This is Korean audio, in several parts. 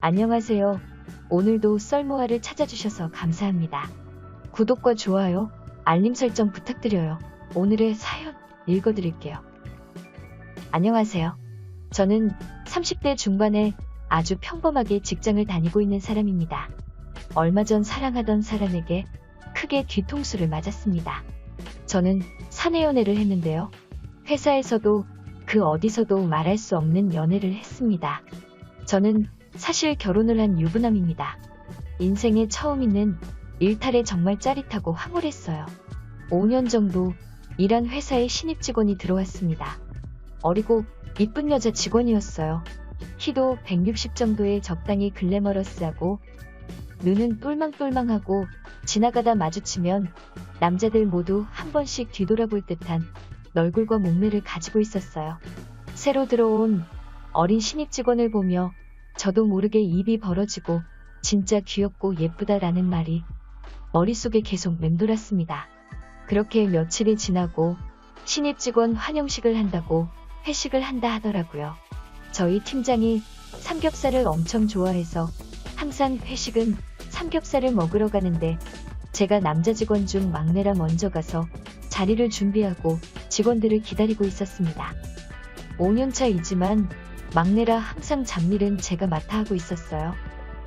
안녕하세요. 오늘도 썰모아를 찾아주셔서 감사합니다. 구독과 좋아요, 알림 설정 부탁드려요. 오늘의 사연 읽어드릴게요. 안녕하세요. 저는 30대 중반에 아주 평범하게 직장을 다니고 있는 사람입니다. 얼마 전 사랑하던 사람에게 크게 뒤통수를 맞았습니다. 저는 사내 연애를 했는데요. 회사에서도 그 어디서도 말할 수 없는 연애를 했습니다. 저는 사실 결혼을 한 유부남입니다. 인생에 처음 있는 일탈에 정말 짜릿하고 황홀했어요. 5년 정도 일한 회사에 신입 직원이 들어왔습니다. 어리고 이쁜 여자 직원이었어요. 키도 160 정도의 적당히 글래머러스하고 눈은 똘망똘망하고 지나가다 마주치면 남자들 모두 한 번씩 뒤돌아볼 듯한 얼굴과 몸매를 가지고 있었어요. 새로 들어온 어린 신입 직원을 보며 저도 모르게 입이 벌어지고 진짜 귀엽고 예쁘다라는 말이 머릿속에 계속 맴돌았습니다. 그렇게 며칠이 지나고 신입 직원 환영식을 한다고 회식을 한다 하더라고요. 저희 팀장이 삼겹살을 엄청 좋아해서 항상 회식은 삼겹살을 먹으러 가는데 제가 남자 직원 중 막내라 먼저 가서 자리를 준비하고 직원들을 기다리고 있었습니다. 5년차이지만 막내라 항상 잡일은 제가 맡아 하고 있었어요.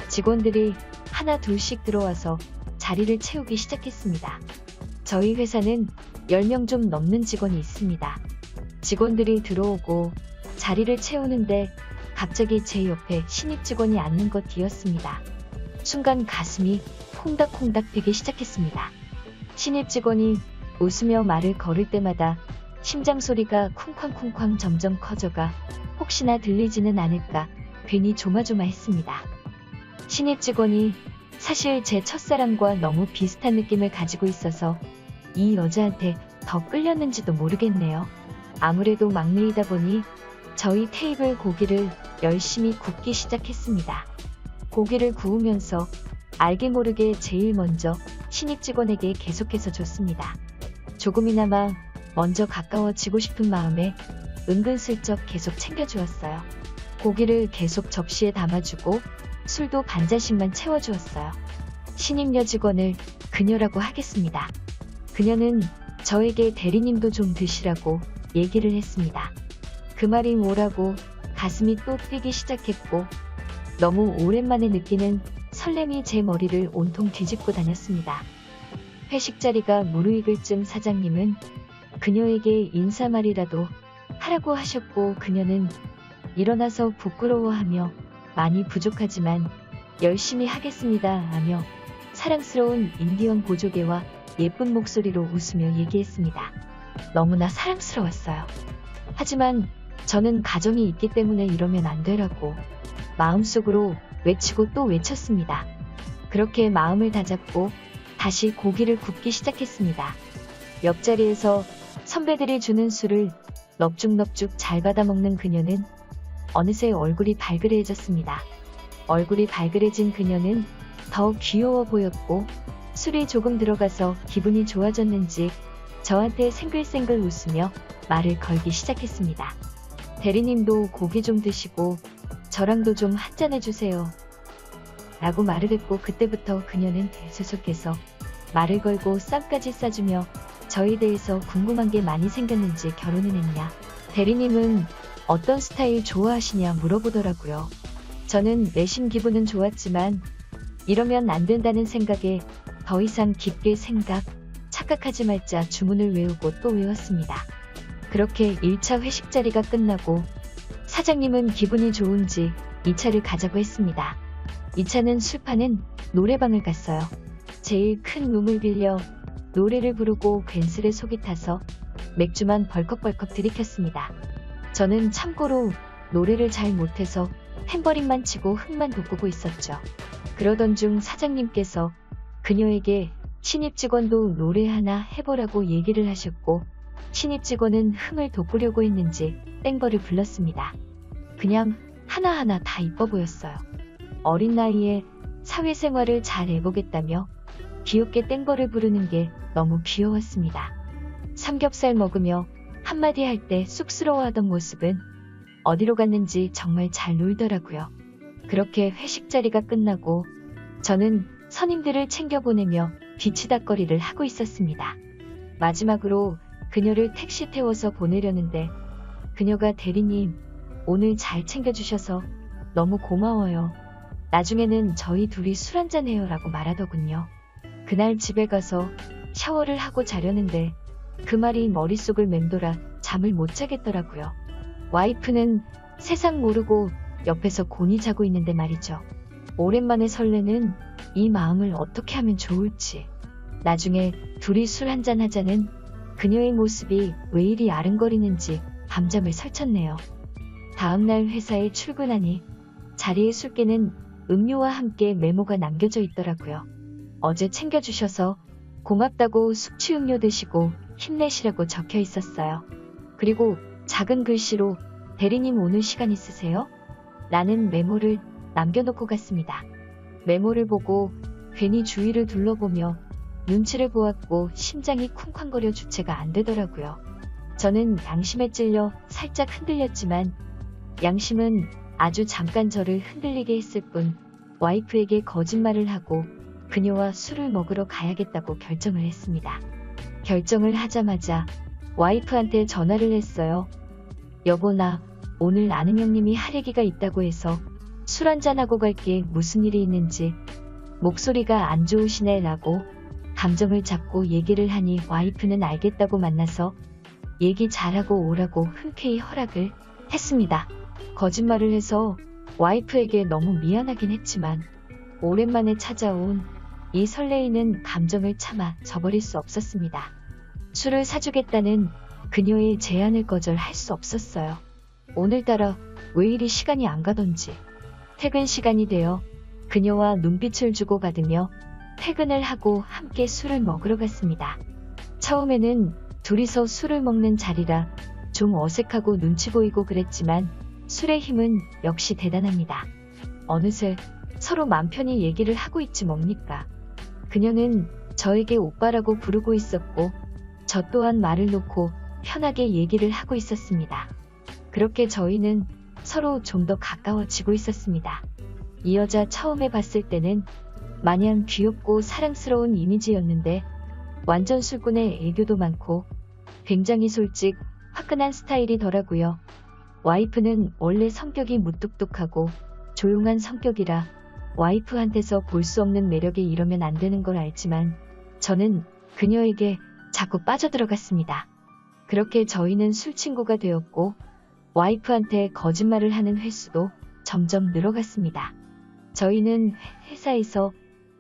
직원들이 하나 둘씩 들어와서 자리를 채우기 시작했습니다. 저희 회사는 10명 좀 넘는 직원이 있습니다. 직원들이 들어오고 자리를 채우는데 갑자기 제 옆에 신입 직원이 앉는 것 뒤였습니다. 순간 가슴이 콩닥콩닥 뛰기 시작했습니다. 신입 직원이 웃으며 말을 걸을 때마다 심장 소리가 쿵쾅쿵쾅 점점 커져가 혹시나 들리지는 않을까 괜히 조마조마했습니다. 신입 직원이 사실 제 첫사랑과 너무 비슷한 느낌을 가지고 있어서 이 여자한테 더 끌렸는지도 모르겠네요. 아무래도 막내이다 보니 저희 테이블 고기를 열심히 굽기 시작했습니다. 고기를 구우면서 알게 모르게 제일 먼저 신입 직원에게 계속해서 줬습니다. 조금이나마 먼저 가까워지고 싶은 마음에 은근슬쩍 계속 챙겨주었어요. 고기를 계속 접시에 담아주고 술도 반잔씩만 채워주었어요. 신입 여직원을 그녀라고 하겠습니다. 그녀는 저에게 대리님도 좀 드시라고 얘기를 했습니다. 그 말이 뭐라고 가슴이 또 뛰기 시작했고 너무 오랜만에 느끼는 설렘이 제 머리를 온통 뒤집고 다녔습니다. 회식 자리가 무르익을 쯤 사장님은 그녀에게 인사말이라도 하라고 하셨고 그녀는 일어나서 부끄러워하며 많이 부족하지만 열심히 하겠습니다 하며 사랑스러운 인디언 보조개와 예쁜 목소리로 웃으며 얘기했습니다. 너무나 사랑스러웠어요. 하지만 저는 가정이 있기 때문에 이러면 안 되라고 마음속으로 외치고 또 외쳤습니다. 그렇게 마음을 다잡고 다시 고기를 굽기 시작했습니다. 옆자리에서 선배들이 주는 술을 넙죽넙죽 잘 받아먹는 그녀는 어느새 얼굴이 발그레해졌습니다. 얼굴이 발그레진 그녀는 더 귀여워 보였고 술이 조금 들어가서 기분이 좋아졌는지 저한테 생글생글 웃으며 말을 걸기 시작했습니다. 대리님도 고기 좀 드시고 저랑도 좀 한잔 해주세요. 라고 말을 했고 그때부터 그녀는 계속해서 말을 걸고 쌈까지 싸주며 저에 대해서 궁금한 게 많이 생겼는지 결혼은 했냐, 대리님은 어떤 스타일 좋아하시냐 물어보더라고요. 저는 내심 기분은 좋았지만 이러면 안 된다는 생각에 더 이상 깊게 착각하지 말자 주문을 외우고 또 외웠습니다. 그렇게 1차 회식 자리가 끝나고 사장님은 기분이 좋은지 2차를 가자고 했습니다. 2차는 술 파는 노래방을 갔어요. 제일 큰 룸을 빌려 노래를 부르고 괜스레 속이 타서 맥주만 벌컥벌컥 들이켰습니다. 저는 참고로 노래를 잘 못해서 탬버린만 치고 흥만 돋구고 있었죠. 그러던 중 사장님께서 그녀에게 신입 직원도 노래 하나 해보라고 얘기를 하셨고 신입 직원은 흥을 돋구려고 했는지 땡벌을 불렀습니다. 그냥 하나하나 다 이뻐 보였어요. 어린 나이에 사회생활을 잘 해보겠다며 귀엽게 땡벌을 부르는 게 너무 귀여웠습니다. 삼겹살 먹으며 한마디 할 때 쑥스러워하던 모습은 어디로 갔는지 정말 잘 놀더라고요. 그렇게 회식 자리가 끝나고 저는 선임들을 챙겨보내며 뒤치다꺼리를 하고 있었습니다. 마지막으로 그녀를 택시 태워서 보내려는데 그녀가 대리님, 오늘 잘 챙겨주셔서 너무 고마워요. 나중에는 저희 둘이 술 한잔해요 라고 말하더군요. 그날 집에 가서 샤워를 하고 자려는데 그 말이 머릿속을 맴돌아 잠을 못 자겠더라고요. 와이프는 세상 모르고 옆에서 곤히 자고 있는데 말이죠. 오랜만에 설레는 이 마음을 어떻게 하면 좋을지. 나중에 둘이 술 한잔 하자는 그녀의 모습이 왜 이리 아른거리는지 밤잠을 설쳤네요. 다음날 회사에 출근하니 자리에 술께는 음료와 함께 메모가 남겨져 있더라고요. 어제 챙겨주셔서 고맙다고 숙취 음료 드시고 힘내시라고 적혀 있었어요. 그리고 작은 글씨로 대리님 오늘 시간 있으세요? 라는 메모를 남겨놓고 갔습니다. 메모를 보고 괜히 주위를 둘러보며 눈치를 보았고 심장이 쿵쾅거려 주체가 안 되더라고요. 저는 양심에 찔려 살짝 흔들렸지만 양심은 아주 잠깐 저를 흔들리게 했을 뿐 와이프에게 거짓말을 하고 그녀와 술을 먹으러 가야겠다고 결정을 했습니다. 결정을 하자마자 와이프한테 전화를 했어요. 여보, 나 오늘 아는 형님이 할 얘기가 있다고 해서 술 한잔하고 갈게. 무슨 일이 있는지. 목소리가 안 좋으시네 라고 감정을 잡고 얘기를 하니 와이프는 알겠다고 만나서 얘기 잘하고 오라고 흔쾌히 허락을 했습니다. 거짓말을 해서 와이프에게 너무 미안하긴 했지만 오랜만에 찾아온 이 설레이는 감정을 참아 저버릴 수 없었습니다. 술을 사주겠다는 그녀의 제안을 거절할 수 없었어요. 오늘따라 왜 이리 시간이 안 가던지. 퇴근 시간이 되어 그녀와 눈빛을 주고받으며 퇴근을 하고 함께 술을 먹으러 갔습니다. 처음에는 둘이서 술을 먹는 자리라 좀 어색하고 눈치 보이고 그랬지만 술의 힘은 역시 대단합니다. 어느새 서로 맘 편히 얘기를 하고 있지 뭡니까. 그녀는 저에게 오빠라고 부르고 있었고 저 또한 말을 놓고 편하게 얘기를 하고 있었습니다. 그렇게 저희는 서로 좀 더 가까워지고 있었습니다. 이 여자 처음에 봤을 때는 마냥 귀엽고 사랑스러운 이미지였는데 완전 술꾼의 애교도 많고 굉장히 솔직, 화끈한 스타일이더라고요. 와이프는 원래 성격이 무뚝뚝하고 조용한 성격이라 와이프한테서 볼 수 없는 매력에 이러면 안 되는 걸 알지만 저는 그녀에게 자꾸 빠져들어갔습니다. 그렇게 저희는 술친구가 되었고 와이프한테 거짓말을 하는 횟수도 점점 늘어갔습니다. 저희는 회사에서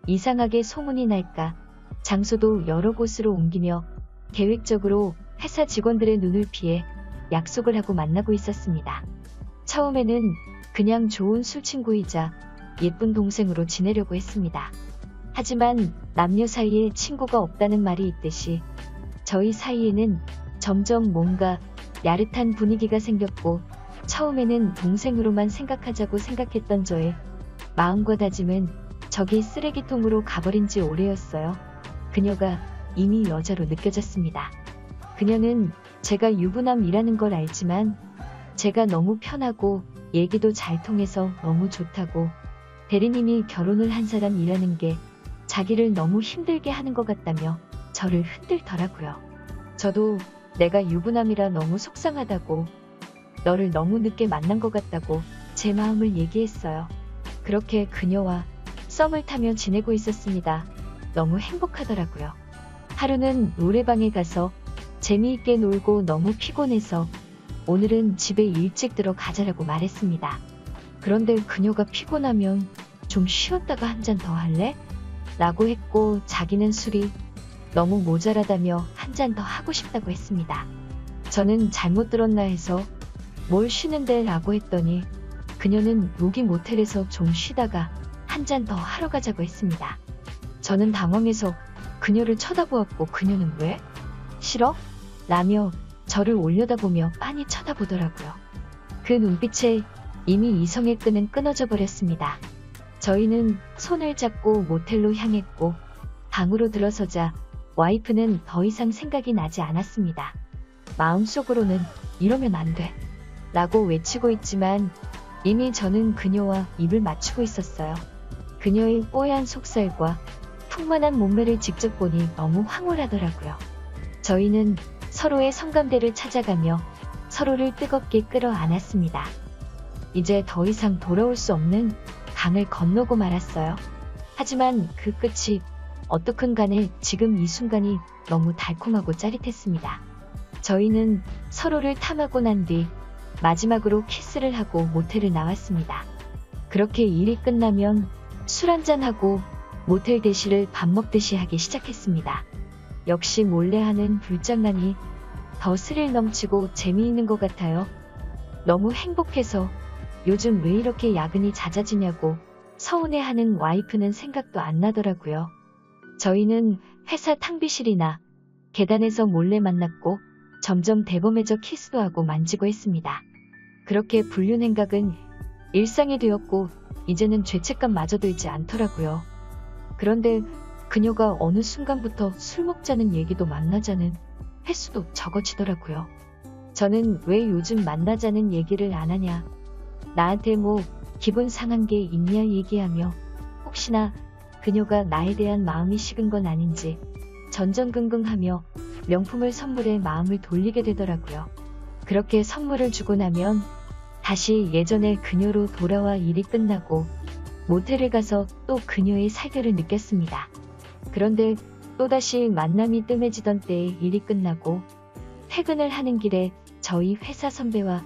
이상하게 소문이 날까 장소도 여러 곳으로 옮기며 계획적으로 회사 직원들의 눈을 피해 약속을 하고 만나고 있었습니다. 처음에는 그냥 좋은 술친구이자 예쁜 동생으로 지내려고 했습니다. 하지만 남녀 사이에 친구가 없다는 말이 있듯이 저희 사이에는 점점 뭔가 야릇한 분위기가 생겼고 처음에는 동생으로만 생각하자고 생각했던 저의 마음과 다짐은 저기 쓰레기통으로 가버린 지 오래였어요. 그녀가 이미 여자로 느껴졌습니다. 그녀는 제가 유부남이라는 걸 알지만 제가 너무 편하고 얘기도 잘 통해서 너무 좋다고 대리님이 결혼을 한 사람이라는 게 자기를 너무 힘들게 하는 것 같다며 저를 흔들더라고요. 저도 내가 유부남이라 너무 속상하다고 너를 너무 늦게 만난 것 같다고 제 마음을 얘기했어요. 그렇게 그녀와 썸을 타며 지내고 있었습니다. 너무 행복하더라고요. 하루는 노래방에 가서 재미있게 놀고 너무 피곤해서 오늘은 집에 일찍 들어가자라고 말했습니다. 그런데 그녀가 피곤하면 좀 쉬었다가 한 잔 더 할래? 라고 했고 자기는 술이 너무 모자라다며 한 잔 더 하고 싶다고 했습니다. 저는 잘못 들었나 해서 뭘 쉬는데 라고 했더니 그녀는 여기 모텔에서 좀 쉬다가 한 잔 더 하러 가자고 했습니다. 저는 당황해서 그녀를 쳐다보았고 그녀는 왜? 싫어? 라며 저를 올려다보며 빤히 쳐다보더라고요. 그 눈빛에 이미 이성의 끈은 끊어져 버렸습니다. 저희는 손을 잡고 모텔로 향했고 방으로 들어서자 와이프는 더 이상 생각이 나지 않았습니다. 마음속으로는 이러면 안 돼 라고 외치고 있지만 이미 저는 그녀와 입을 맞추고 있었어요. 그녀의 뽀얀 속살과 풍만한 몸매를 직접 보니 너무 황홀하더라고요. 저희는 서로의 성감대를 찾아가며 서로를 뜨겁게 끌어안았습니다. 이제 더 이상 돌아올 수 없는 강을 건너고 말았어요. 하지만 그 끝이 어떻든 간에 지금 이 순간이 너무 달콤하고 짜릿했습니다. 저희는 서로를 탐하고 난 뒤 마지막으로 키스를 하고 모텔을 나왔습니다. 그렇게 일이 끝나면 술 한잔하고 모텔 대시를 밥 먹듯이 하기 시작했습니다. 역시 몰래 하는 불장난이 더 스릴 넘치고 재미있는 것 같아요. 너무 행복해서 요즘 왜 이렇게 야근이 잦아지냐고 서운해하는 와이프는 생각도 안 나더라고요. 저희는 회사 탕비실이나 계단에서 몰래 만났고 점점 대범해져 키스도 하고 만지고 했습니다. 그렇게 불륜행각은 일상이 되었고 이제는 죄책감마저 들지 않더라고요. 그런데 그녀가 어느 순간부터 술 먹자는 얘기도 만나자는 횟수도 적어지더라고요. 저는 왜 요즘 만나자는 얘기를 안 하냐, 나한테 뭐 기분 상한 게 있냐 얘기하며 혹시나 그녀가 나에 대한 마음이 식은 건 아닌지 전전긍긍하며 명품을 선물해 마음을 돌리게 되더라고요. 그렇게 선물을 주고 나면 다시 예전의 그녀로 돌아와 일이 끝나고 모텔을 가서 또 그녀의 살결을 느꼈습니다. 그런데 또다시 만남이 뜸해지던 때에 일이 끝나고 퇴근을 하는 길에 저희 회사 선배와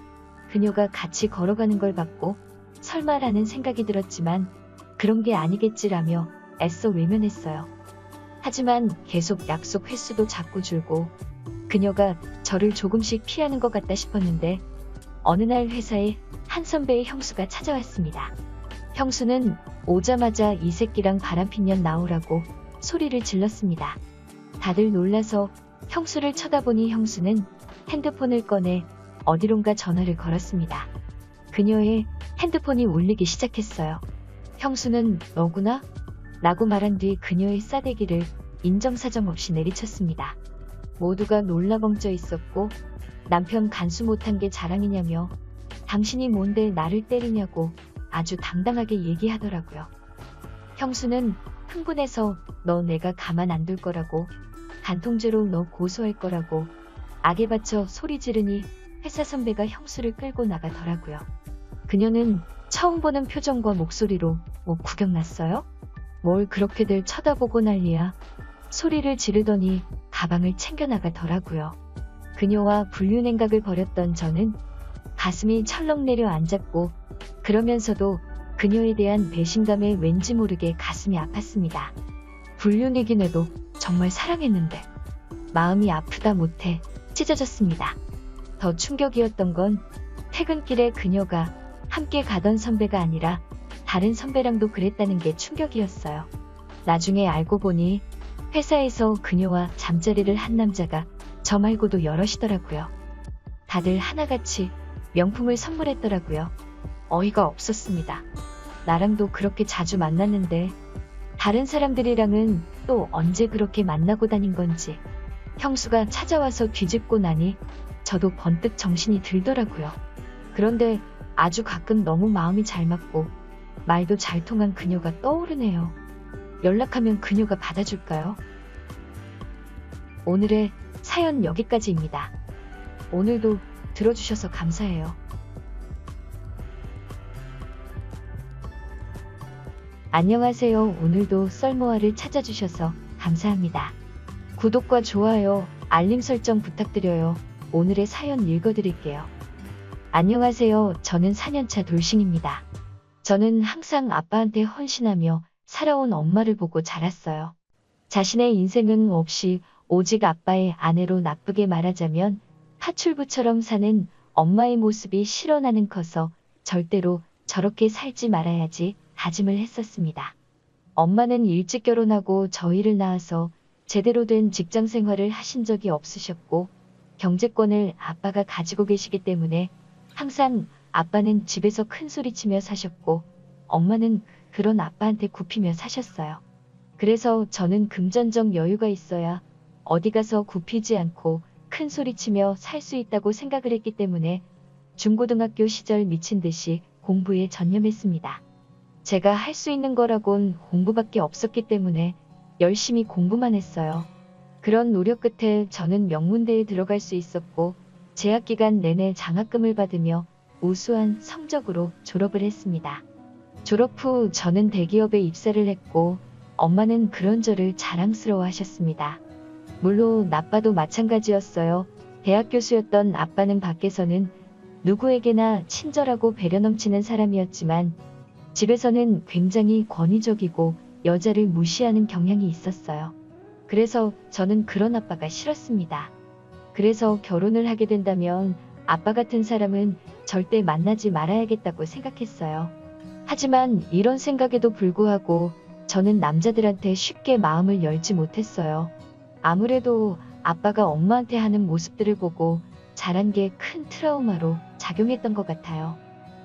그녀가 같이 걸어가는 걸 봤고 설마라는 생각이 들었지만 그런 게 아니겠지라며 애써 외면했어요. 하지만 계속 약속 횟수도 자꾸 줄고 그녀가 저를 조금씩 피하는 것 같다 싶었는데 어느 날 회사에 한 선배의 형수가 찾아왔습니다. 형수는 오자마자 이 새끼랑 바람핀 년 나오라고 소리를 질렀습니다. 다들 놀라서 형수를 쳐다보니 형수는 핸드폰을 꺼내 어디론가 전화를 걸었습니다. 그녀의 핸드폰이 울리기 시작했어요. 형수는 너구나? 라고 말한 뒤 그녀의 싸대기를 인정사정 없이 내리쳤습니다. 모두가 놀라벙쪄 있었고 남편 간수 못한 게 자랑이냐며 당신이 뭔데 나를 때리냐고 아주 당당하게 얘기하더라고요. 형수는 흥분해서 너 내가 가만 안 둘 거라고, 간통죄로 너 고소할 거라고 악에 받쳐 소리 지르니 회사 선배가 형수를 끌고 나가더라고요. 그녀는 처음 보는 표정과 목소리로 뭐 구경 났어요? 뭘 그렇게들 쳐다보고 난리야. 소리를 지르더니 가방을 챙겨 나가더라고요. 그녀와 불륜행각을 벌였던 저는 가슴이 철렁 내려앉았고 그러면서도 그녀에 대한 배신감에 왠지 모르게 가슴이 아팠습니다. 불륜이긴 해도 정말 사랑했는데 마음이 아프다 못해 찢어졌습니다. 더 충격이었던 건 퇴근길에 그녀가 함께 가던 선배가 아니라 다른 선배랑도 그랬다는 게 충격이었어요. 나중에 알고 보니 회사에서 그녀와 잠자리를 한 남자가 저 말고도 여럿이더라고요. 다들 하나같이 명품을 선물했더라고요. 어이가 없었습니다. 나랑도 그렇게 자주 만났는데 다른 사람들이랑은 또 언제 그렇게 만나고 다닌 건지. 형수가 찾아와서 뒤집고 나니 저도 번뜩 정신이 들더라고요. 그런데 아주 가끔 너무 마음이 잘 맞고 말도 잘 통한 그녀가 떠오르네요. 연락하면 그녀가 받아줄까요? 오늘의 사연 여기까지입니다. 오늘도 들어주셔서 감사해요. 안녕하세요. 오늘도 썰모아를 찾아주셔서 감사합니다. 구독과 좋아요, 알림 설정 부탁드려요. 오늘의 사연 읽어드릴게요. 안녕하세요. 저는 4년차 돌싱입니다. 저는 항상 아빠한테 헌신하며 살아온 엄마를 보고 자랐어요. 자신의 인생은 없이 오직 아빠의 아내로 나쁘게 말하자면 파출부처럼 사는 엄마의 모습이 싫어 나는 커서 절대로 저렇게 살지 말아야지 다짐을 했었습니다. 엄마는 일찍 결혼하고 저희를 낳아서 제대로 된 직장 생활을 하신 적이 없으셨고 경제권을 아빠가 가지고 계시기 때문에 항상 아빠는 집에서 큰 소리치며 사셨고 엄마는 그런 아빠한테 굽히며 사셨어요. 그래서 저는 금전적 여유가 있어야 어디 가서 굽히지 않고 큰 소리치며 살 수 있다고 생각을 했기 때문에 중고등학교 시절 미친 듯이 공부에 전념했습니다. 제가 할 수 있는 거라곤 공부밖에 없었기 때문에 열심히 공부만 했어요. 그런 노력 끝에 저는 명문대에 들어갈 수 있었고 재학 기간 내내 장학금을 받으며 우수한 성적으로 졸업을 했습니다. 졸업 후 저는 대기업에 입사를 했고 엄마는 그런 저를 자랑스러워 하셨습니다. 물론 아빠도 마찬가지였어요. 대학 교수였던 아빠는 밖에서는 누구에게나 친절하고 배려 넘치는 사람이었지만 집에서는 굉장히 권위적이고 여자를 무시하는 경향이 있었어요. 그래서 저는 그런 아빠가 싫었습니다. 그래서 결혼을 하게 된다면 아빠 같은 사람은 절대 만나지 말아야겠다고 생각했어요. 하지만 이런 생각에도 불구하고 저는 남자들한테 쉽게 마음을 열지 못했어요. 아무래도 아빠가 엄마한테 하는 모습들을 보고 자란 게 큰 트라우마로 작용했던 것 같아요.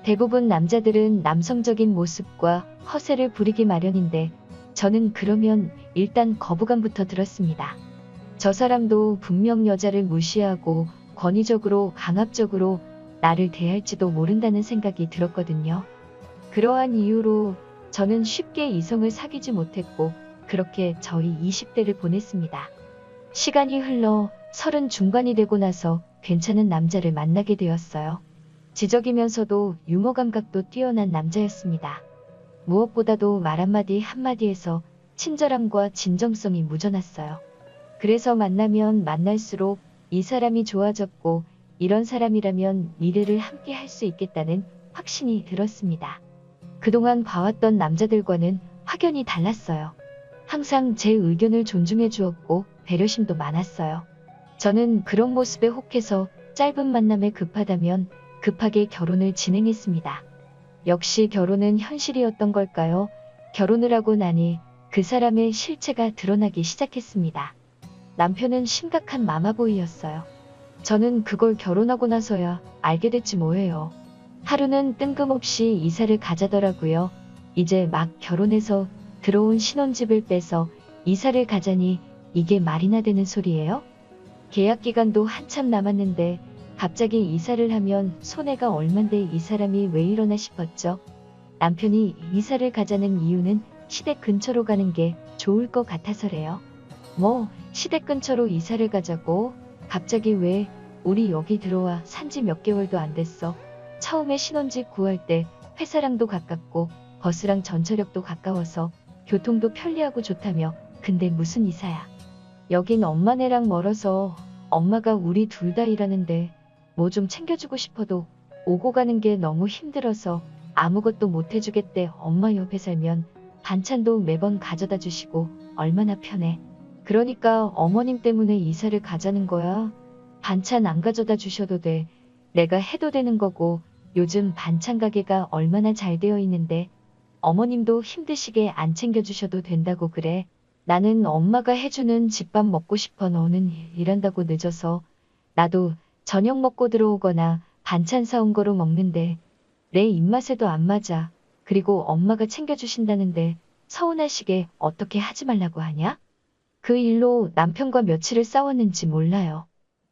대부분 남자들은 남성적인 모습과 허세를 부리기 마련인데 저는 그러면 일단 거부감부터 들었습니다. 저 사람도 분명 여자를 무시하고 권위적으로 강압적으로 나를 대할지도 모른다는 생각이 들었거든요. 그러한 이유로 저는 쉽게 이성을 사귀지 못했고 그렇게 저희 20대를 보냈습니다. 시간이 흘러 30 중반이 되고 나서 괜찮은 남자를 만나게 되었어요. 지적이면서도 유머 감각도 뛰어난 남자였습니다. 무엇보다도 말 한마디 한마디에서 친절함과 진정성이 묻어났어요. 그래서 만나면 만날수록 이 사람이 좋아졌고 이런 사람이라면 미래를 함께 할 수 있겠다는 확신이 들었습니다. 그동안 봐왔던 남자들과는 확연히 달랐어요. 항상 제 의견을 존중해 주었고 배려심도 많았어요. 저는 그런 모습에 혹해서 짧은 만남에 급하다면 급하게 결혼을 진행했습니다. 역시 결혼은 현실이었던 걸까요? 결혼을 하고 나니 그 사람의 실체가 드러나기 시작했습니다. 남편은 심각한 마마보이였어요. 저는 그걸 결혼하고 나서야 알게 됐지 뭐예요. 하루는 뜬금없이 이사를 가자더라고요. 이제 막 결혼해서 들어온 신혼집을 빼서 이사를 가자니 이게 말이나 되는 소리예요? 계약 기간도 한참 남았는데 갑자기 이사를 하면 손해가 얼만데 이 사람이 왜 이러나 싶었죠. 남편이 이사를 가자는 이유는 시댁 근처로 가는 게 좋을 것 같아서래요. 뭐 시댁 근처로 이사를 가자고? 갑자기 왜? 우리 여기 들어와 산지 몇 개월도 안 됐어. 처음에 신혼집 구할 때 회사랑도 가깝고 버스랑 전철역도 가까워서 교통도 편리하고 좋다며. 근데 무슨 이사야. 여긴 엄마네랑 멀어서 엄마가 우리 둘 다 일하는데 뭐 좀 챙겨주고 싶어도 오고 가는 게 너무 힘들어서 아무것도 못 해주겠대. 엄마 옆에 살면 반찬도 매번 가져다 주시고 얼마나 편해. 그러니까 어머님 때문에 이사를 가자는 거야. 반찬 안 가져다 주셔도 돼. 내가 해도 되는 거고 요즘 반찬 가게가 얼마나 잘 되어 있는데 어머님도 힘드시게 안 챙겨주셔도 된다고 그래. 나는 엄마가 해주는 집밥 먹고 싶어. 너는 일한다고 늦어서 나도 저녁 먹고 들어오거나 반찬 사온 거로 먹는데 내 입맛에도 안 맞아. 그리고 엄마가 챙겨주신다는데 서운하시게 어떻게 하지 말라고 하냐? 그 일로 남편과 며칠을 싸웠는지 몰라요.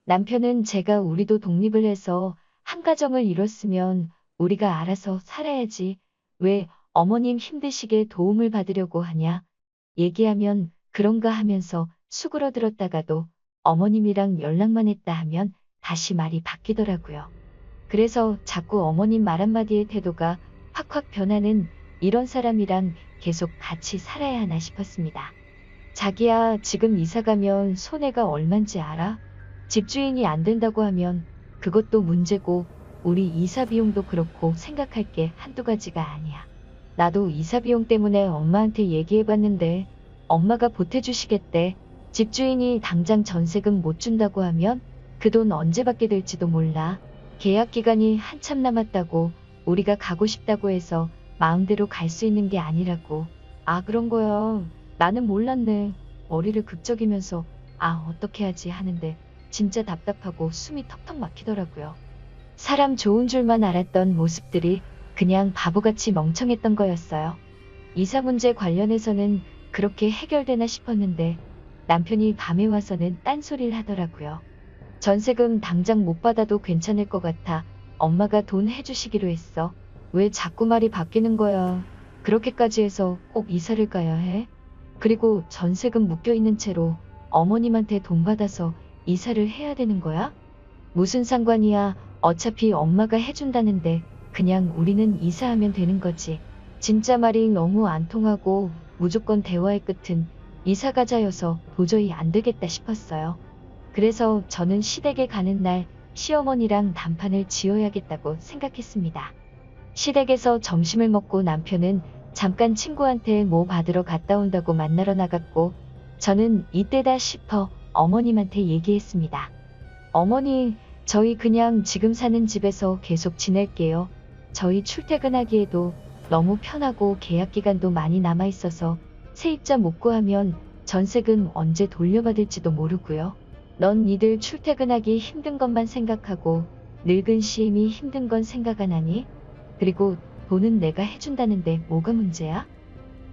남편은 제가 우리도 독립을 해서 한 가정을 이뤘으면 우리가 알아서 살아야지. 왜 어머님 힘드시게 도움을 받으려고 하냐? 얘기하면 그런가 하면서 수그러들었다가도 어머님이랑 연락만 했다 하면 다시 말이 바뀌더라고요. 그래서 자꾸 어머님 말 한마디의 태도가 확확 변하는 이런 사람이랑 계속 같이 살아야 하나 싶었습니다. 자기야, 지금 이사 가면 손해가 얼만지 알아? 집주인이 안 된다고 하면 그것도 문제고 우리 이사 비용도 그렇고 생각할 게 한두 가지가 아니야. 나도 이사 비용 때문에 엄마한테 얘기해봤는데 엄마가 보태주시겠대. 집주인이 당장 전세금 못 준다고 하면 그 돈 언제 받게 될지도 몰라. 계약 기간이 한참 남았다고 우리가 가고 싶다고 해서 마음대로 갈 수 있는 게 아니라고. 아, 그런 거야. 나는 몰랐네. 머리를 극적이면서 어떻게 하지 하는데 진짜 답답하고 숨이 턱턱 막히더라고요. 사람 좋은 줄만 알았던 모습들이 그냥 바보같이 멍청했던 거였어요. 이사 문제 관련해서는 그렇게 해결되나 싶었는데 남편이 밤에 와서는 딴소리를 하더라고요. 전세금 당장 못 받아도 괜찮을 것 같아. 엄마가 돈 해주시기로 했어. 왜 자꾸 말이 바뀌는 거야? 그렇게까지 해서 꼭 이사를 가야 해? 그리고 전세금 묶여있는 채로 어머님한테 돈 받아서 이사를 해야 되는 거야? 무슨 상관이야. 어차피 엄마가 해준다는데 그냥 우리는 이사하면 되는 거지. 진짜 말이 너무 안 통하고 무조건 대화의 끝은 이사 가자여서 도저히 안 되겠다 싶었어요. 그래서 저는 시댁에 가는 날 시어머니랑 단판을 지어야겠다고 생각했습니다. 시댁에서 점심을 먹고 남편은 잠깐 친구한테 뭐 받으러 갔다 온다고 만나러 나갔고, 저는 이때다 싶어 어머님한테 얘기했습니다. 어머니, 저희 그냥 지금 사는 집에서 계속 지낼게요. 저희 출퇴근하기에도 너무 편하고 계약 기간도 많이 남아 있어서 세입자 못 구하면 전세금 언제 돌려받을지도 모르고요. 넌 니들 출퇴근하기 힘든 것만 생각하고 늙은 시임이 힘든 건 생각 안 하니? 그리고 돈은 내가 해준다는데 뭐가 문제야?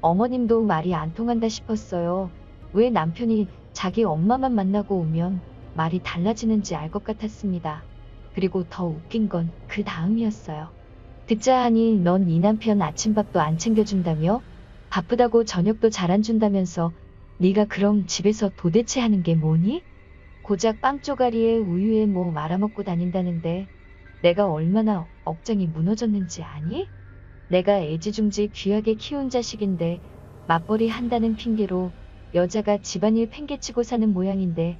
어머님도 말이 안 통한다 싶었어요. 왜 남편이 자기 엄마만 만나고 오면 말이 달라지는지 알 것 같았습니다. 그리고 더 웃긴 건 그 다음이었어요. 듣자 하니 넌 이 남편 아침밥도 안 챙겨준다며? 바쁘다고 저녁도 잘 안 준다면서 네가 그럼 집에서 도대체 하는 게 뭐니? 고작 빵 쪼가리에 우유에 뭐 말아먹고 다닌다는데 내가 얼마나 억장이 무너졌는지 아니? 내가 애지중지 귀하게 키운 자식인데 맞벌이 한다는 핑계로 여자가 집안일 팽개치고 사는 모양인데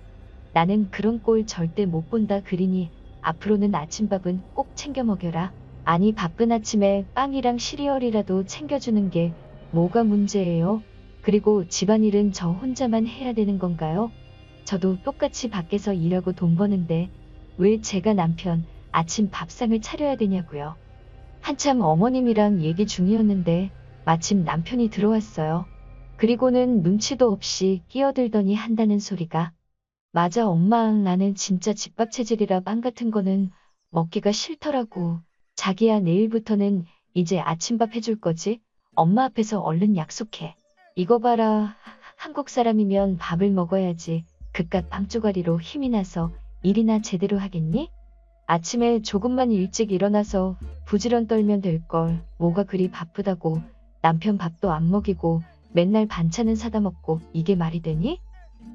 나는 그런 꼴 절대 못 본다 그리니 앞으로는 아침밥은 꼭 챙겨 먹여라. 아니 바쁜 아침에 빵이랑 시리얼이라도 챙겨주는 게 뭐가 문제예요? 그리고 집안일은 저 혼자만 해야 되는 건가요? 저도 똑같이 밖에서 일하고 돈 버는데 왜 제가 남편 아침 밥상을 차려야 되냐고요. 한참 어머님이랑 얘기 중이었는데 마침 남편이 들어왔어요. 그리고는 눈치도 없이 끼어들더니 한다는 소리가 맞아 엄마 나는 진짜 집밥 체질이라 빵 같은 거는 먹기가 싫더라고. 자기야 내일부터는 이제 아침밥 해줄 거지? 엄마 앞에서 얼른 약속해. 이거 봐라. 한국 사람이면 밥을 먹어야지. 그깟 빵조가리로 힘이 나서 일이나 제대로 하겠니? 아침에 조금만 일찍 일어나서 부지런 떨면 될걸. 뭐가 그리 바쁘다고 남편 밥도 안 먹이고 맨날 반찬은 사다 먹고 이게 말이 되니?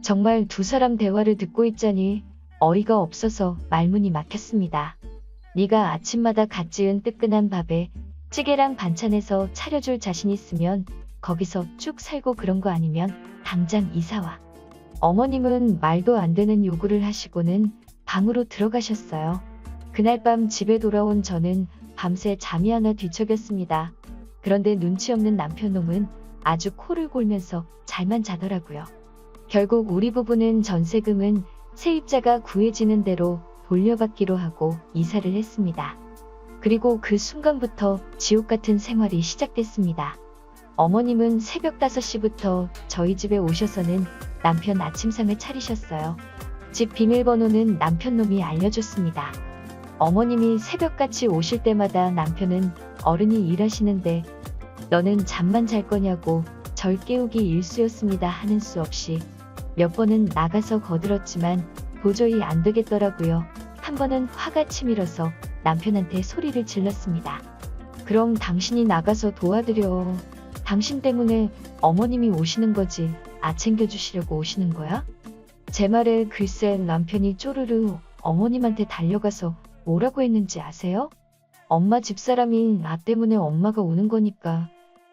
정말 두 사람 대화를 듣고 있자니 어이가 없어서 말문이 막혔습니다. 네가 아침마다 갓 지은 뜨끈한 밥에 찌개랑 반찬에서 차려줄 자신 있으면 거기서 쭉 살고 그런 거 아니면 당장 이사와. 어머님은 말도 안 되는 요구를 하시고는 방으로 들어가셨어요. 그날 밤 집에 돌아온 저는 밤새 잠이 하나 뒤척였습니다. 그런데 눈치 없는 남편놈은 아주 코를 골면서 잘만 자더라고요. 결국 우리 부부는 전세금은 세입자가 구해지는 대로 돌려받기로 하고 이사를 했습니다. 그리고 그 순간부터 지옥 같은 생활이 시작됐습니다. 어머님은 새벽 5시부터 저희 집에 오셔서는 남편 아침상을 차리셨어요. 집 비밀번호는 남편놈이 알려줬습니다. 어머님이 새벽같이 오실 때마다 남편은 어른이 일하시는데 너는 잠만 잘 거냐고 절 깨우기 일쑤였습니다 하는 수 없이 몇 번은 나가서 거들었지만 도저히 안 되겠더라고요. 한 번은 화가 치밀어서 남편한테 소리를 질렀습니다. 그럼 당신이 나가서 도와드려. 당신 때문에 어머님이 오시는 거지. 아 챙겨주시려고 오시는 거야? 제 말에 글쎄 남편이 쪼르르 어머님한테 달려가서 뭐라고 했는지 아세요? 엄마 집사람이 나 때문에 엄마가 우는 거니까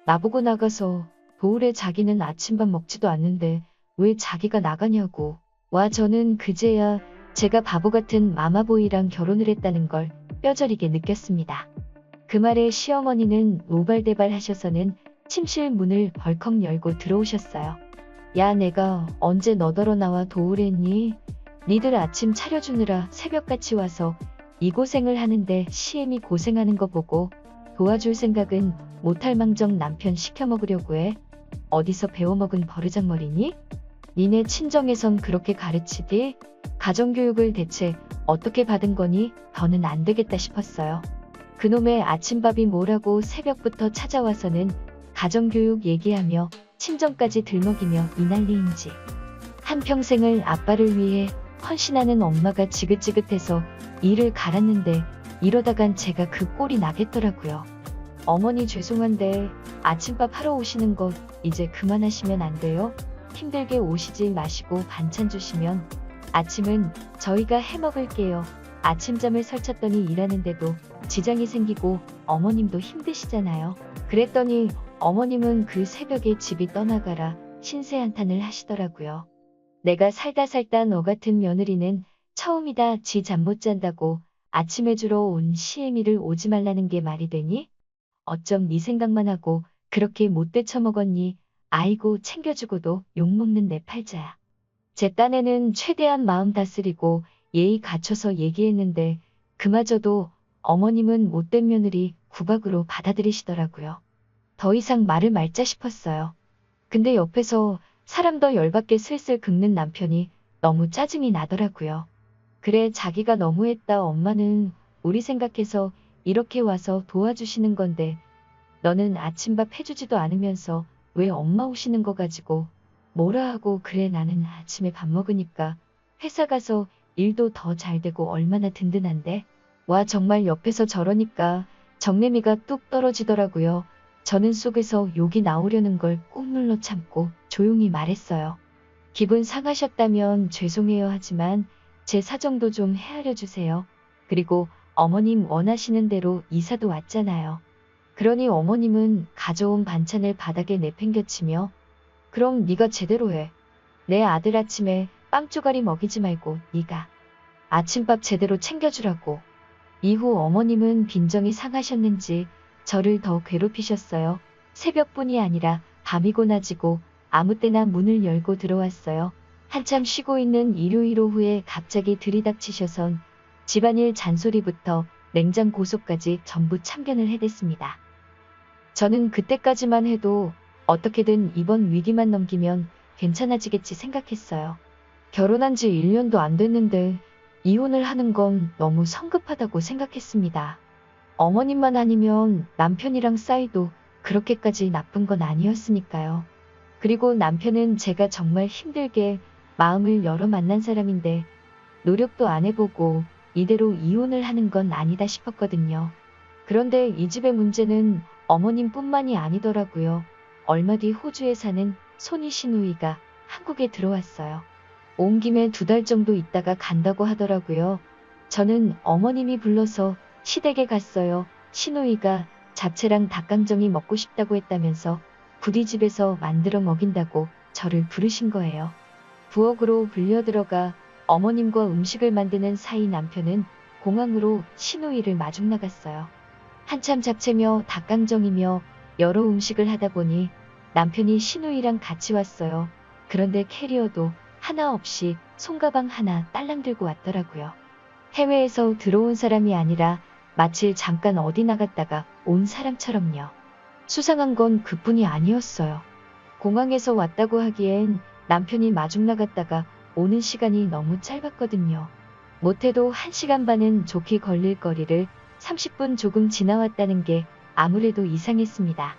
나보고 나가서 도울에 자기는 아침밥 먹지도 않는데 왜 자기가 나가냐고. 와 저는 그제야 제가 바보 같은 마마보이랑 결혼을 했다는 걸 뼈저리게 느꼈습니다. 그 말에 시어머니는 오발대발 하셔서는 침실 문을 벌컥 열고 들어오셨어요. 야 내가 언제 너더러 나와 도우랬니? 니들 아침 차려주느라 새벽같이 와서 이 고생을 하는데 시엠이 고생하는 거 보고 도와줄 생각은 못할 망정 남편 시켜 먹으려고 해. 어디서 배워먹은 버르장머리니? 니네 친정에선 그렇게 가르치디? 가정교육을 대체 어떻게 받은 거니? 더는 안 되겠다 싶었어요. 그놈의 아침밥이 뭐라고 새벽부터 찾아와서는 가정교육 얘기하며 친정까지 들먹이며 이 난리인지. 한평생을 아빠를 위해 헌신하는 엄마가 지긋지긋해서 일을 갈았는데 이러다간 제가 그 꼴이 나겠더라고요. 어머니 죄송한데 아침밥 하러 오시는 것 이제 그만하시면 안 돼요? 힘들게 오시지 마시고 반찬 주시면 아침은 저희가 해 먹을게요. 아침잠을 설쳤더니 일하는데도 지장이 생기고 어머님도 힘드시잖아요. 그랬더니 어머님은 그 새벽에 집이 떠나가라 신세한탄을 하시더라고요. 내가 살다 너 같은 며느리는 처음이다. 지 잠 못 잔다고 아침에 주러 온 시애미를 오지 말라는 게 말이 되니? 어쩜 네 생각만 하고 그렇게 못돼 처먹었니? 아이고 챙겨주고도 욕먹는 내 팔자야. 제 딴에는 최대한 마음 다스리고 예의 갖춰서 얘기했는데 그마저도 어머님은 못된 며느리 구박으로 받아들이시더라고요. 더 이상 말을 말자 싶었어요. 근데 옆에서 사람 더 열받게 슬슬 긁는 남편이 너무 짜증이 나더라고요. 그래 자기가 너무했다. 엄마는 우리 생각해서 이렇게 와서 도와주시는 건데 너는 아침밥 해주지도 않으면서 왜 엄마 오시는 거 가지고 뭐라 하고 그래. 나는 아침에 밥 먹으니까 회사 가서 일도 더 잘 되고 얼마나 든든한데. 와 정말 옆에서 저러니까 정내미가 뚝 떨어지더라고요. 저는 속에서 욕이 나오려는 걸 꾹 눌러 참고 조용히 말했어요. 기분 상하셨다면 죄송해요. 하지만 제 사정도 좀 헤아려 주세요. 그리고 어머님 원하시는 대로 이사도 왔잖아요. 그러니 어머님은 가져온 반찬을 바닥에 내팽겨치며 그럼 네가 제대로 해. 내 아들 아침에 빵 쪼가리 먹이지 말고 네가 아침밥 제대로 챙겨주라고. 이후 어머님은 빈정이 상하셨는지 저를 더 괴롭히셨어요. 새벽뿐이 아니라 밤이고 낮이고 아무 때나 문을 열고 들어왔어요. 한참 쉬고 있는 일요일 오후에 갑자기 들이닥치셔선 집안일 잔소리부터 냉장 고소까지 전부 참견을 해댔습니다. 저는 그때까지만 해도 어떻게든 이번 위기만 넘기면 괜찮아지겠지 생각했어요. 결혼한 지 1년도 안 됐는데 이혼을 하는 건 너무 성급하다고 생각했습니다. 어머님만 아니면 남편이랑 사이도 그렇게까지 나쁜 건 아니었으니까요. 그리고 남편은 제가 정말 힘들게 마음을 열어 만난 사람인데 노력도 안 해보고 이대로 이혼을 하는 건 아니다 싶었거든요. 그런데 이 집의 문제는 어머님뿐만이 아니더라고요. 얼마 뒤 호주에 사는 손이 시누이가 한국에 들어왔어요. 온 김에 2달 정도 있다가 간다고 하더라고요. 저는 어머님이 불러서 시댁에 갔어요. 시누이가 잡채랑 닭강정이 먹고 싶다고 했다면서 부디 집에서 만들어 먹인다고 저를 부르신 거예요. 부엌으로 불려들어가 어머님과 음식을 만드는 사이 남편은 공항으로 시누이를 마중 나갔어요. 한참 잡채며 닭강정이며 여러 음식을 하다 보니 남편이 시누이랑 같이 왔어요. 그런데 캐리어도 하나 없이 손가방 하나 딸랑 들고 왔더라고요. 해외에서 들어온 사람이 아니라 마치 잠깐 어디 나갔다가 온 사람처럼요. 수상한 건 그뿐이 아니었어요. 공항에서 왔다고 하기엔 남편이 마중 나갔다가 오는 시간이 너무 짧았거든요. 못해도 1시간 반은 좋게 걸릴 거리를 30분 조금 지나왔다는 게 아무래도 이상했습니다.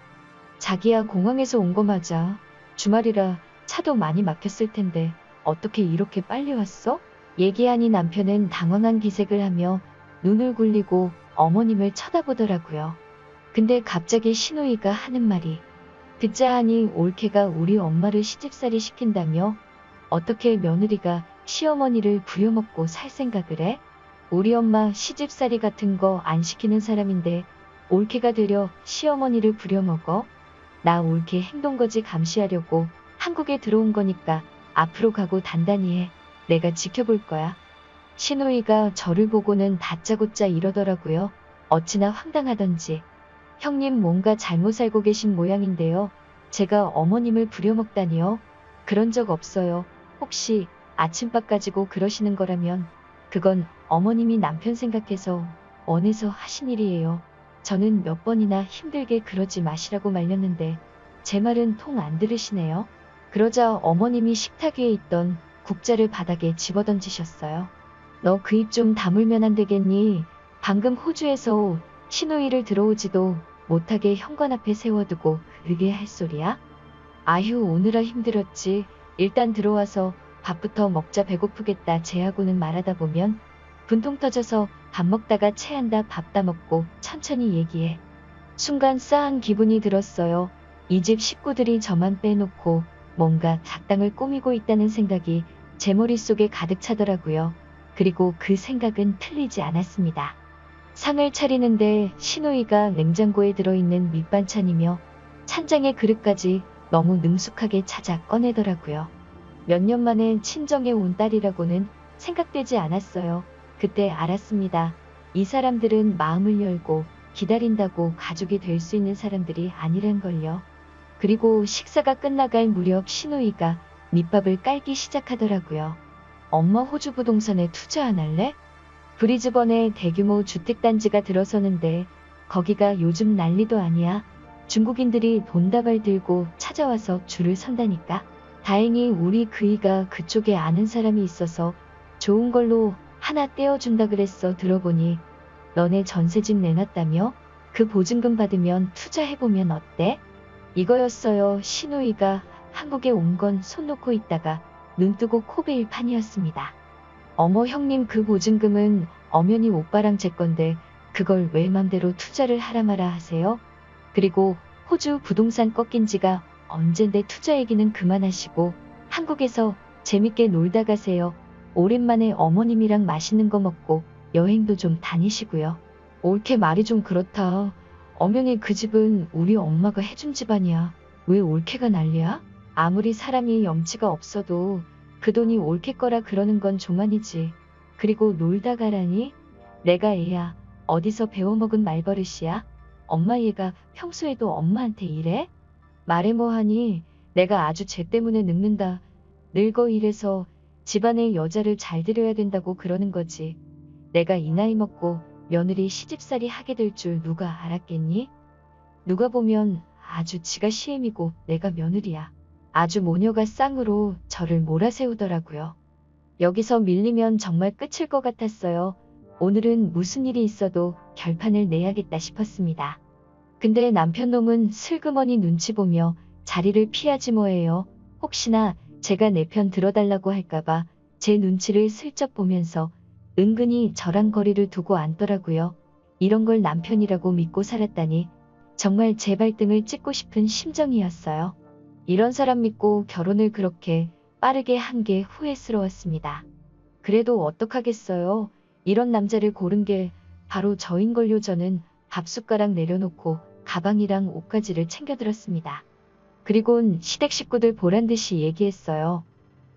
자기야 공항에서 온 거 맞아. 주말이라 차도 많이 막혔을 텐데 어떻게 이렇게 빨리 왔어? 얘기하니 남편은 당황한 기색을 하며 눈을 굴리고 어머님을 쳐다보더라고요. 근데 갑자기 시누이가 하는 말이 듣자 하니 올케가 우리 엄마를 시집살이 시킨다며? 어떻게 며느리가 시어머니를 부려먹고 살 생각을 해? 우리 엄마 시집살이 같은 거 안 시키는 사람인데 올케가 되려 시어머니를 부려먹어? 나 올케 행동거지 감시하려고 한국에 들어온 거니까 앞으로 가고 단단히 해. 내가 지켜볼 거야. 시누이가 저를 보고는 다짜고짜 이러더라고요. 어찌나 황당하던지. 형님 뭔가 잘못 알고 계신 모양인데요. 제가 어머님을 부려먹다니요? 그런 적 없어요. 혹시 아침밥 가지고 그러시는 거라면 그건 어머님이 남편 생각해서 원해서 하신 일이에요. 저는 몇 번이나 힘들게 그러지 마시라고 말렸는데 제 말은 통 안 들으시네요. 그러자 어머님이 식탁 위에 있던 국자를 바닥에 집어던지셨어요. 너 그 입 좀 다물면 안 되겠니? 방금 호주에서 시누이를 들어오지도 못하게 현관 앞에 세워두고 그게 할 소리야? 아휴 오느라 힘들었지. 일단 들어와서 밥부터 먹자. 배고프겠다. 쟤하고는 말하다 보면 분통 터져서 밥 먹다가 체한다. 밥 다 먹고 천천히 얘기해. 순간 싸한 기분이 들었어요. 이 집 식구들이 저만 빼놓고 뭔가 작당을 꾸미고 있다는 생각이 제 머릿속에 가득 차더라고요. 그리고 그 생각은 틀리지 않았습니다. 상을 차리는데 시누이가 냉장고에 들어있는 밑반찬이며 찬장의 그릇까지 너무 능숙하게 찾아 꺼내더라고요. 몇 년 만에 친정에 온 딸이라고는 생각되지 않았어요. 그때 알았습니다. 이 사람들은 마음을 열고 기다린다고 가족이 될 수 있는 사람들이 아니란 걸요. 그리고 식사가 끝나갈 무렵 시누이가 밑밥을 깔기 시작하더라고요. 엄마 호주 부동산에 투자 안 할래? 브리즈번에 대규모 주택단지가 들어서는데 거기가 요즘 난리도 아니야. 중국인들이 돈다발 들고 찾아와서 줄을 선다니까. 다행히 우리 그이가 그쪽에 아는 사람이 있어서 좋은 걸로 하나 떼어준다 그랬어. 들어보니 너네 전세집 내놨다며? 그 보증금 받으면 투자해보면 어때? 이거였어요. 시누이가 한국에 온 건 손 놓고 있다가 눈 뜨고 코 베일 판이었습니다. 어머 형님, 그 보증금은 엄연히 오빠랑 제 건데 그걸 왜 맘대로 투자를 하라 마라 하세요? 그리고 호주 부동산 꺾인 지가 언젠데 투자 얘기는 그만하시고 한국에서 재밌게 놀다 가세요. 오랜만에 어머님이랑 맛있는 거 먹고 여행도 좀 다니시고요. 옳게 말이 좀 그렇다. 엄연히 그 집은 우리 엄마가 해준 집안이야. 왜 옳게가 난리야? 아무리 사람이 염치가 없어도 그 돈이 옳게 거라 그러는 건 좀 아니지. 그리고 놀다 가라니? 내가 애야. 어디서 배워먹은 말버릇이야? 엄마 얘가 평소에도 엄마한테 이래? 말해 뭐하니? 내가 아주 쟤 때문에 늙는다. 늙어 이래서 집안의 여자를 잘 들여야 된다고 그러는 거지. 내가 이 나이 먹고 며느리 시집살이 하게 될 줄 누가 알았겠니? 누가 보면 아주 지가 시엠이고 내가 며느리야. 아주 모녀가 쌍으로 저를 몰아세우더라고요. 여기서 밀리면 정말 끝일 것 같았어요. 오늘은 무슨 일이 있어도 결판을 내야겠다 싶었습니다. 근데 남편 놈은 슬그머니 눈치 보며 자리를 피하지 뭐예요. 혹시나 제가 내 편 들어달라고 할까봐 제 눈치를 슬쩍 보면서 은근히 저랑 거리를 두고 앉더라고요. 이런 걸 남편이라고 믿고 살았다니 정말 제 발등을 찍고 싶은 심정이었어요. 이런 사람 믿고 결혼을 그렇게 빠르게 한 게 후회스러웠습니다. 그래도 어떡하겠어요. 이런 남자를 고른 게 바로 저인걸요. 저는 밥숟가락 내려놓고 가방이랑 옷가지를 챙겨들었습니다. 그리곤 시댁 식구들 보란듯이 얘기했어요.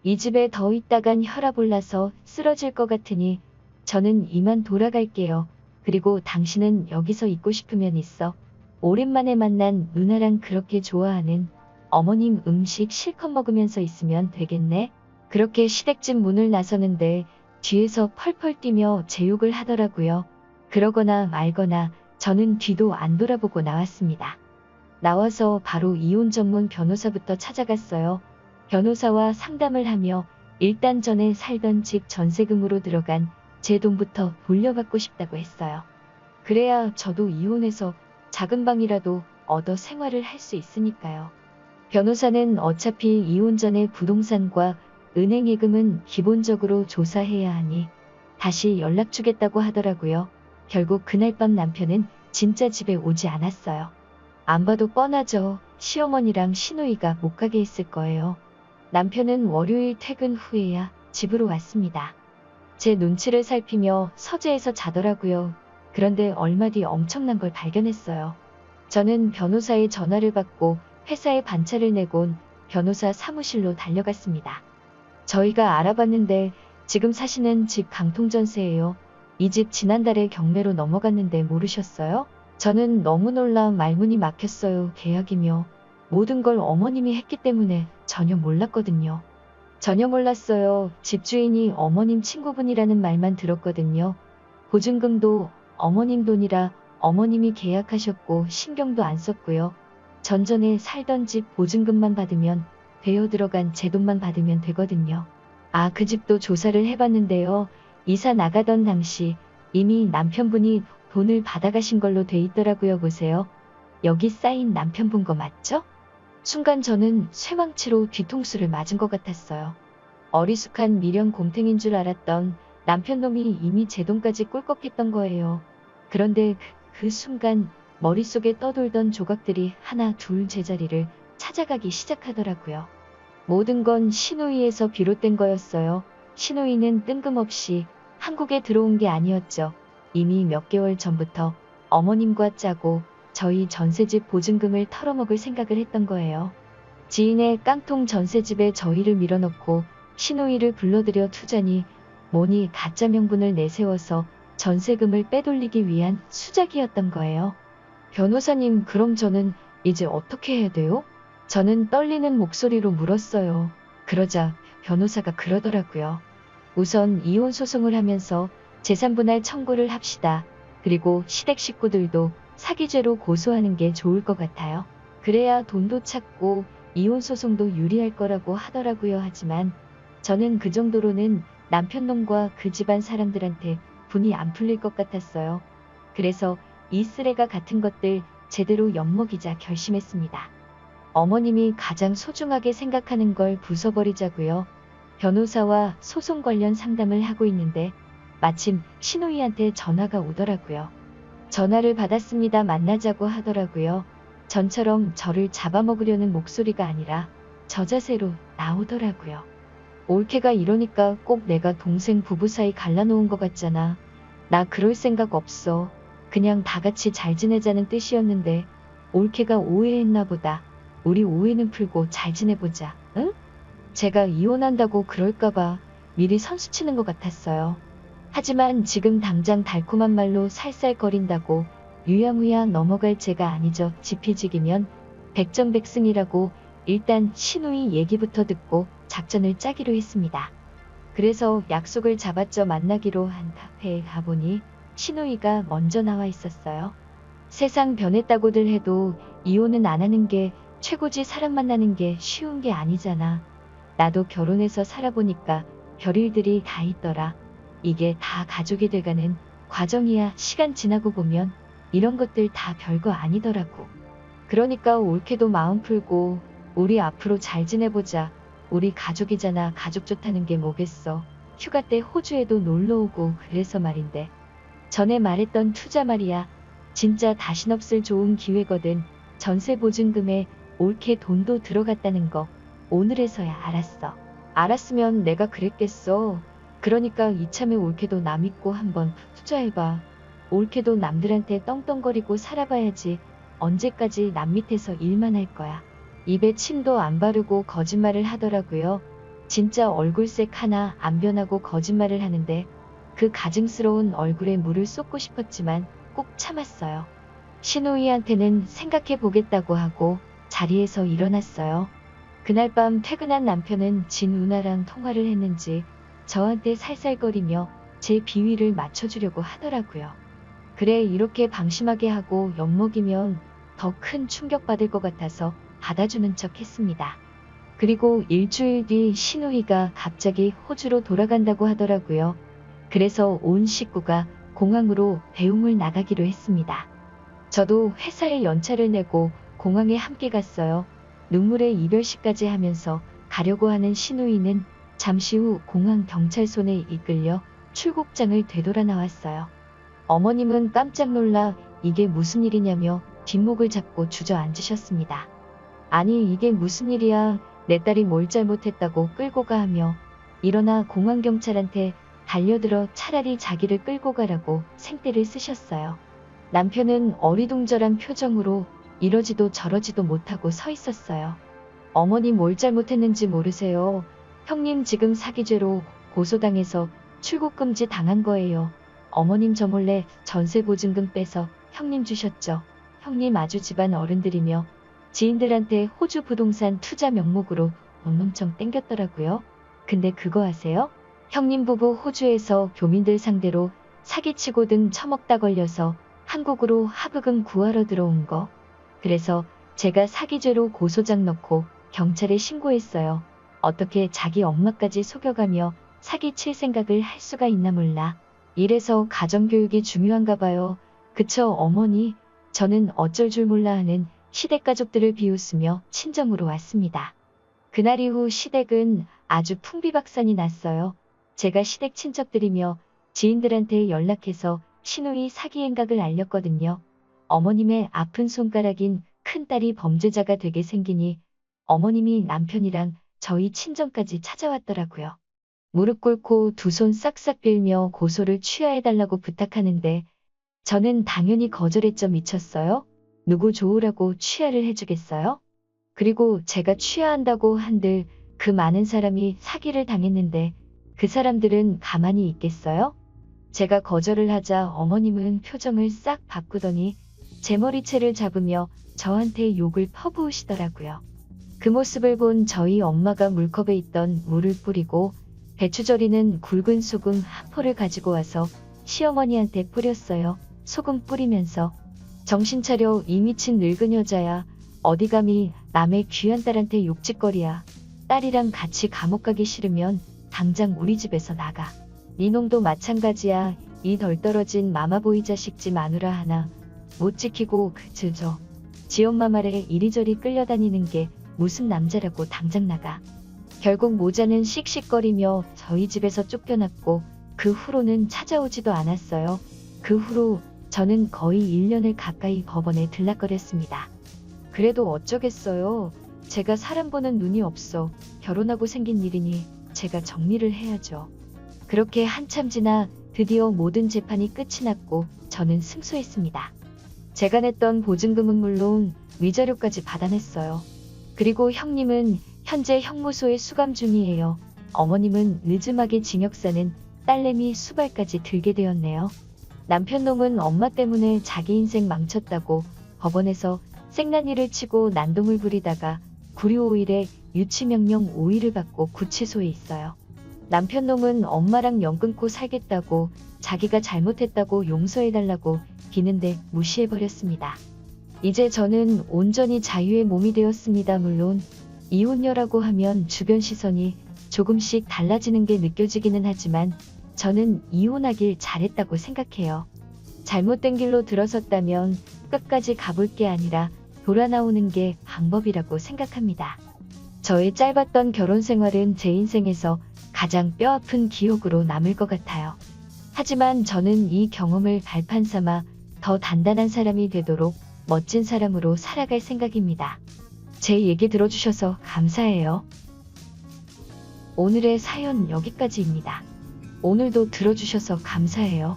이 집에 더 있다간 혈압 올라서 쓰러질 것 같으니 저는 이만 돌아갈게요. 그리고 당신은 여기서 있고 싶으면 있어. 오랜만에 만난 누나랑 그렇게 좋아하는 어머님 음식 실컷 먹으면서 있으면 되겠네. 그렇게 시댁집 문을 나서는데 뒤에서 펄펄 뛰며 제 욕을 하더라고요. 그러거나 말거나 저는 뒤도 안 돌아보고 나왔습니다. 나와서 바로 이혼 전문 변호사부터 찾아갔어요. 변호사와 상담을 하며 일단 전에 살던 집 전세금으로 들어간 제 돈부터 돌려받고 싶다고 했어요. 그래야 저도 이혼해서 작은 방이라도 얻어 생활을 할 수 있으니까요. 변호사는 어차피 이혼 전에 부동산과 은행 예금은 기본적으로 조사해야 하니 다시 연락 주겠다고 하더라고요. 결국 그날 밤 남편은 진짜 집에 오지 않았어요. 안 봐도 뻔하죠. 시어머니랑 시누이가 못 가게 했을 거예요. 남편은 월요일 퇴근 후에야 집으로 왔습니다. 제 눈치를 살피며 서재에서 자더라고요. 그런데 얼마 뒤 엄청난 걸 발견했어요. 저는 변호사의 전화를 받고 회사에 반차를 내곤 변호사 사무실로 달려갔습니다. 저희가 알아봤는데 지금 사시는 집 강통전세예요. 이 집 지난달에 경매로 넘어갔는데 모르셨어요? 저는 너무 놀라 말문이 막혔어요. 계약이며 모든 걸 어머님이 했기 때문에 전혀 몰랐거든요. 전혀 몰랐어요. 집주인이 어머님 친구분이라는 말만 들었거든요. 보증금도 어머님 돈이라 어머님이 계약하셨고 신경도 안 썼고요. 전전에 살던 집 보증금만 받으면 되어 들어간 제 돈만 받으면 되거든요. 아, 그 집도 조사를 해봤는데요. 이사 나가던 당시 이미 남편분이 돈을 받아가신 걸로 돼 있더라고요. 보세요. 여기 쌓인 남편분 거 맞죠? 순간 저는 쇠망치로 뒤통수를 맞은 것 같았어요. 어리숙한 미련 곰탱인 줄 알았던 남편놈이 이미 제 돈까지 꿀꺽했던 거예요. 그런데 그 순간 머릿속에 떠돌던 조각들이 하나 둘 제자리를 찾아가기 시작하더라고요. 모든 건 시누이에서 비롯된 거였어요. 시누이는 뜬금없이 한국에 들어온 게 아니었죠. 이미 몇 개월 전부터 어머님과 짜고 저희 전셋집 보증금을 털어먹을 생각을 했던 거예요. 지인의 깡통 전셋집에 저희를 밀어넣고 시누이를 불러들여 투자니 뭐니 가짜 명분을 내세워서 전세금을 빼돌리기 위한 수작이었던 거예요. 변호사님, 그럼 저는 이제 어떻게 해야 돼요? 저는 떨리는 목소리로 물었어요. 그러자 변호사가 그러더라고요. 우선 이혼 소송을 하면서 재산분할 청구를 합시다. 그리고 시댁 식구들도 사기죄로 고소하는 게 좋을 것 같아요. 그래야 돈도 찾고 이혼 소송도 유리할 거라고 하더라고요. 하지만 저는 그 정도로는 남편 놈과 그 집안 사람들한테 분이 안 풀릴 것 같았어요. 그래서 이 쓰레가 같은 것들 제대로 엿먹이자 결심했습니다. 어머님이 가장 소중하게 생각하는 걸 부숴버리자고요. 변호사와 소송 관련 상담을 하고 있는데 마침 시누이한테 전화가 오더라고요. 전화를 받았습니다. 만나자고 하더라고요. 전처럼 저를 잡아먹으려는 목소리가 아니라 저자세로 나오더라고요. 올케가 이러니까 꼭 내가 동생 부부 사이 갈라놓은 것 같잖아. 나 그럴 생각 없어. 그냥 다 같이 잘 지내자는 뜻이었는데 올케가 오해했나 보다. 우리 오해는 풀고 잘 지내보자. 응? 제가 이혼한다고 그럴까봐 미리 선수치는 것 같았어요. 하지만 지금 당장 달콤한 말로 살살거린다고 유야무야 넘어갈 죄가 아니죠. 지피지기면 백전백승이라고 일단 시누이 얘기부터 듣고 작전을 짜기로 했습니다. 그래서 약속을 잡았죠. 만나기로 한 카페에 가보니 시누이가 먼저 나와 있었어요. 세상 변했다고들 해도 이혼은 안 하는 게 최고지. 사람 만나는 게 쉬운 게 아니잖아. 나도 결혼해서 살아보니까 별일들이 다 있더라. 이게 다 가족이 돼가는 과정이야. 시간 지나고 보면 이런 것들 다 별거 아니더라고. 그러니까 올케도 마음 풀고 우리 앞으로 잘 지내보자. 우리 가족이잖아. 가족 좋다는 게 뭐겠어. 휴가 때 호주에도 놀러 오고 그래서 말인데. 전에 말했던 투자 말이야. 진짜 다신 없을 좋은 기회거든. 전세 보증금에 올케 돈도 들어갔다는 거 오늘에서야 알았어. 알았으면 내가 그랬겠어. 그러니까 이참에 올케도 남 믿고 한번 투자해봐. 올케도 남들한테 떵떵거리고 살아봐야지. 언제까지 남 밑에서 일만 할 거야. 입에 침도 안 바르고 거짓말을 하더라고요. 진짜 얼굴색 하나 안 변하고 거짓말을 하는데 그 가증스러운 얼굴에 물을 쏟고 싶었지만 꼭 참았어요. 시누이한테는 생각해 보겠다고 하고 자리에서 일어났어요. 그날 밤 퇴근한 남편은 진우나랑 통화를 했는지 저한테 살살거리며 제 비위를 맞춰주려고 하더라고요. 그래, 이렇게 방심하게 하고 엿먹이면 더 큰 충격받을 것 같아서 받아주는 척 했습니다. 그리고 일주일 뒤 시누이가 갑자기 호주로 돌아간다고 하더라고요. 그래서 온 식구가 공항으로 배웅을 나가기로 했습니다. 저도 회사에 연차를 내고 공항에 함께 갔어요. 눈물의 이별식까지 하면서 가려고 하는 시누이는 잠시 후 공항 경찰선에 이끌려 출국장을 되돌아 나왔어요. 어머님은 깜짝 놀라 이게 무슨 일이냐며 뒷목을 잡고 주저앉으셨습니다. 아니, 이게 무슨 일이야. 내 딸이 뭘 잘못했다고 끌고 가 하며 일어나 공항경찰한테 달려들어 차라리 자기를 끌고 가라고 생떼를 쓰셨어요. 남편은 어리둥절한 표정으로 이러지도 저러지도 못하고 서 있었어요. 어머니 뭘 잘못했는지 모르세요. 형님 지금 사기죄로 고소당해서 출국금지 당한 거예요. 어머님 저 몰래 전세보증금 빼서 형님 주셨죠. 형님 아주 집안 어른들이며 지인들한테 호주 부동산 투자 명목으로 엄청 땡겼더라고요. 근데 그거 아세요? 형님 부부 호주에서 교민들 상대로 사기치고 등 처먹다 걸려서 한국으로 하부금 구하러 들어온 거. 그래서 제가 사기죄로 고소장 넣고 경찰에 신고했어요. 어떻게 자기 엄마까지 속여가며 사기칠 생각을 할 수가 있나 몰라. 이래서 가정교육이 중요한가 봐요. 그쵸 어머니? 저는 어쩔 줄 몰라 하는 시댁 가족들을 비웃으며 친정으로 왔습니다. 그날 이후 시댁은 아주 풍비박산이 났어요. 제가 시댁 친척들이며 지인들한테 연락해서 시누이 사기 행각을 알렸거든요. 어머님의 아픈 손가락인 큰딸이 범죄자가 되게 생기니 어머님이 남편이랑 저희 친정까지 찾아왔더라고요. 무릎 꿇고 두 손 싹싹 빌며 고소를 취하해달라고 부탁하는데 저는 당연히 거절했죠. 미쳤어요? 누구 좋으라고 취하를 해주겠어요? 그리고 제가 취하한다고 한들 그 많은 사람이 사기를 당했는데 그 사람들은 가만히 있겠어요? 제가 거절을 하자 어머님은 표정을 싹 바꾸더니 제 머리채를 잡으며 저한테 욕을 퍼부으시더라고요. 그 모습을 본 저희 엄마가 물컵에 있던 물을 뿌리고 배추 절이는 굵은 소금 한 포를 가지고 와서 시어머니한테 뿌렸어요. 소금 뿌리면서 정신 차려 이 미친 늙은 여자야. 어디 감히 남의 귀한 딸한테 욕짓거리야. 딸이랑 같이 감옥 가기 싫으면 당장 우리 집에서 나가. 네 놈도 마찬가지야. 이 덜 떨어진 마마보이 자식집 마누라 하나 못 지키고 그저 지 엄마 말에 이리저리 끌려다니는 게 무슨 남자라고 당장 나가. 결국 모자는 씩씩거리며 저희 집에서 쫓겨났고 그 후로는 찾아오지도 않았어요. 그 후로 저는 거의 1년을 가까이 법원에 들락거렸습니다. 그래도 어쩌겠어요. 제가 사람 보는 눈이 없어 결혼하고 생긴 일이니 제가 정리를 해야죠. 그렇게 한참 지나 드디어 모든 재판이 끝이 났고 저는 승소했습니다. 제가 냈던 보증금은 물론 위자료까지 받아냈어요. 그리고 형님은 현재 형무소에 수감 중이에요. 어머님은 늦음하게 징역 사는 딸내미 수발까지 들게 되었네요. 남편 놈은 엄마 때문에 자기 인생 망쳤다고 법원에서 생난이를 치고 난동을 부리다가 구류 5일에 유치명령 5일을 받고 구치소에 있어요. 남편 놈은 엄마랑 연 끊고 살겠다고 자기가 잘못했다고 용서해달라고 비는데 무시해버렸습니다. 이제 저는 온전히 자유의 몸이 되었습니다. 물론 이혼녀라고 하면 주변 시선이 조금씩 달라지는 게 느껴지기는 하지만 저는 이혼하길 잘했다고 생각해요. 잘못된 길로 들어섰다면 끝까지 가볼 게 아니라 돌아 나오는 게 방법이라고 생각합니다. 저의 짧았던 결혼 생활은 제 인생에서 가장 뼈아픈 기억으로 남을 것 같아요. 하지만 저는 이 경험을 발판 삼아 더 단단한 사람이 되도록 멋진 사람으로 살아갈 생각입니다. 제 얘기 들어주셔서 감사해요. 오늘의 사연 여기까지입니다. 오늘도 들어주셔서 감사해요.